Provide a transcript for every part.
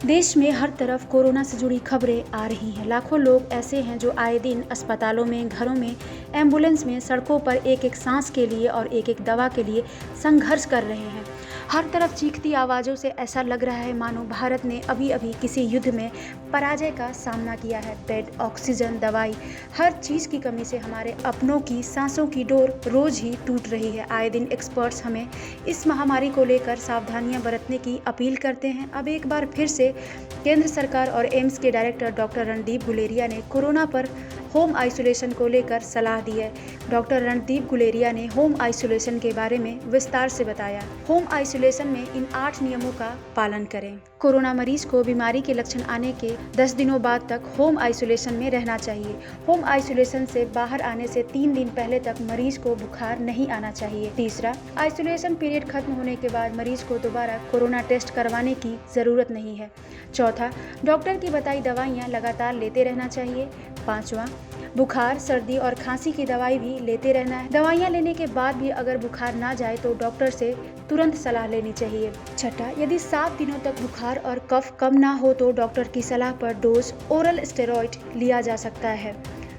देश में हर तरफ कोरोना से जुड़ी खबरें आ रही हैं। लाखों लोग ऐसे हैं जो आए दिन अस्पतालों में, घरों में, एम्बुलेंस में, सड़कों पर एक एक सांस के लिए और एक एक दवा के लिए संघर्ष कर रहे हैं। हर तरफ चीखती आवाज़ों से ऐसा लग रहा है मानो भारत ने अभी अभी किसी युद्ध में पराजय का सामना किया है। बेड, ऑक्सीजन, दवाई, हर चीज़ की कमी से हमारे अपनों की सांसों की डोर रोज़ ही टूट रही है। आए दिन एक्सपर्ट्स हमें इस महामारी को लेकर सावधानियां बरतने की अपील करते हैं। अब एक बार फिर से केंद्र सरकार और एम्स के डायरेक्टर डॉक्टर रणदीप गुलेरिया ने कोरोना पर होम आइसोलेशन को लेकर सलाह दी है। डॉक्टर रणदीप गुलेरिया ने होम आइसोलेशन के बारे में विस्तार से बताया। होम आइसोलेशन में इन 8 नियमों का पालन करें। कोरोना मरीज को बीमारी के लक्षण आने के 10 दिनों बाद तक होम आइसोलेशन में रहना चाहिए। होम आइसोलेशन से बाहर आने से 3 दिन पहले तक मरीज को बुखार नहीं आना चाहिए। तीसरा, आइसोलेशन पीरियड खत्म होने के बाद मरीज को दोबारा कोरोना टेस्ट करवाने की जरूरत नहीं है। चौथा, डॉक्टर की बताई दवाइयाँ लगातार लेते रहना चाहिए। पांचवा, बुखार, सर्दी और खांसी की दवाई भी लेते रहना है। दवाइयाँ लेने के बाद भी अगर बुखार ना जाए तो डॉक्टर से तुरंत सलाह लेनी चाहिए। छठा, यदि 7 दिनों तक बुखार और कफ कम ना हो तो डॉक्टर की सलाह पर डोज ओरल स्टेरॉइड लिया जा सकता है।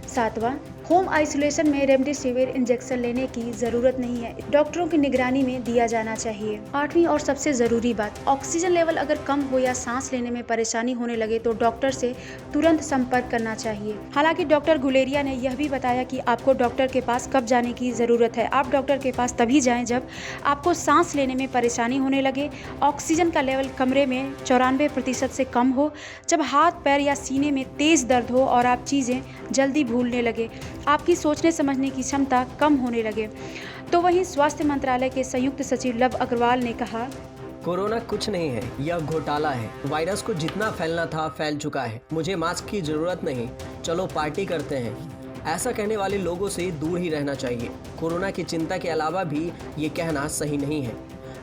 सातवां, होम आइसोलेशन में रेमडेसिविर इंजेक्शन लेने की जरूरत नहीं है। डॉक्टरों की निगरानी में दिया जाना चाहिए। 8वीं और सबसे जरूरी बात, ऑक्सीजन लेवल अगर कम हो या सांस लेने में परेशानी होने लगे तो डॉक्टर से तुरंत संपर्क करना चाहिए। हालांकि डॉक्टर गुलेरिया ने यह भी बताया कि आपको डॉक्टर के पास कब जाने की जरूरत है। आप डॉक्टर के पास तभी जाएं जब आपको सांस लेने में परेशानी होने लगे, ऑक्सीजन का लेवल कमरे में 94% से कम हो, जब हाथ, पैर या सीने में तेज दर्द हो और आप चीजें जल्दी भूलने लगे, आपकी सोचने समझने की क्षमता कम होने लगे। तो वहीं स्वास्थ्य मंत्रालय के संयुक्त सचिव लव अग्रवाल ने कहा, कोरोना कुछ नहीं है, यह घोटाला है। वायरस को जितना फैलना था फैल चुका है। मुझे मास्क की जरूरत नहीं, चलो पार्टी करते हैं। ऐसा कहने वाले लोगों से दूर ही रहना चाहिए। कोरोना की चिंता के अलावा भी ये कहना सही नहीं है।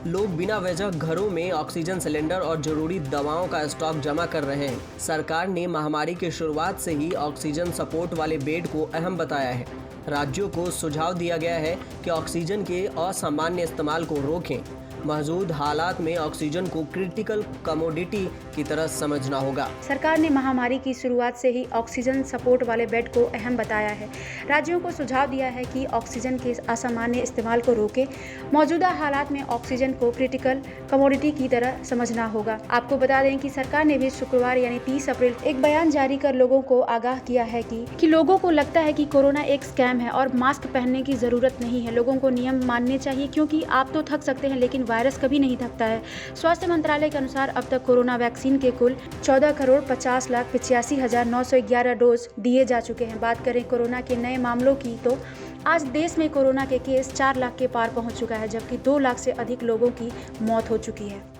लोग बिना वजह घरों में ऑक्सीजन सिलेंडर और जरूरी दवाओं का स्टॉक जमा कर रहे हैं। सरकार ने महामारी की शुरुआत से ही ऑक्सीजन सपोर्ट वाले बेड को अहम बताया है। राज्यों को सुझाव दिया गया है कि ऑक्सीजन के असामान्य इस्तेमाल को रोकें। मौजूद हालात में ऑक्सीजन को क्रिटिकल कमोडिटी की तरह समझना होगा। सरकार ने महामारी की शुरुआत से ही ऑक्सीजन सपोर्ट वाले बेड को अहम बताया है। राज्यों को सुझाव दिया है कि ऑक्सीजन के असामान्य इस्तेमाल को रोकें। मौजूदा हालात में ऑक्सीजन को क्रिटिकल कमोडिटी की तरह समझना होगा। आपको बता दें कि सरकार ने भी शुक्रवार यानी 30 अप्रैल एक बयान जारी कर लोगों को आगाह किया है कि लोगों को लगता है कि कोरोना एक स्कैम है और मास्क पहनने की जरूरत नहीं है। लोगों को नियम मानने चाहिए क्योंकि आप तो थक सकते हैं लेकिन वायरस कभी नहीं थकता है। स्वास्थ्य मंत्रालय के अनुसार अब तक कोरोना वैक्सीन के कुल 14,50,85,911 डोज दिए जा चुके हैं। बात करें कोरोना के नए मामलों की तो आज देश में कोरोना के केस 4 लाख के पार पहुंच चुका है, जबकि 2 लाख से अधिक लोगों की मौत हो चुकी है।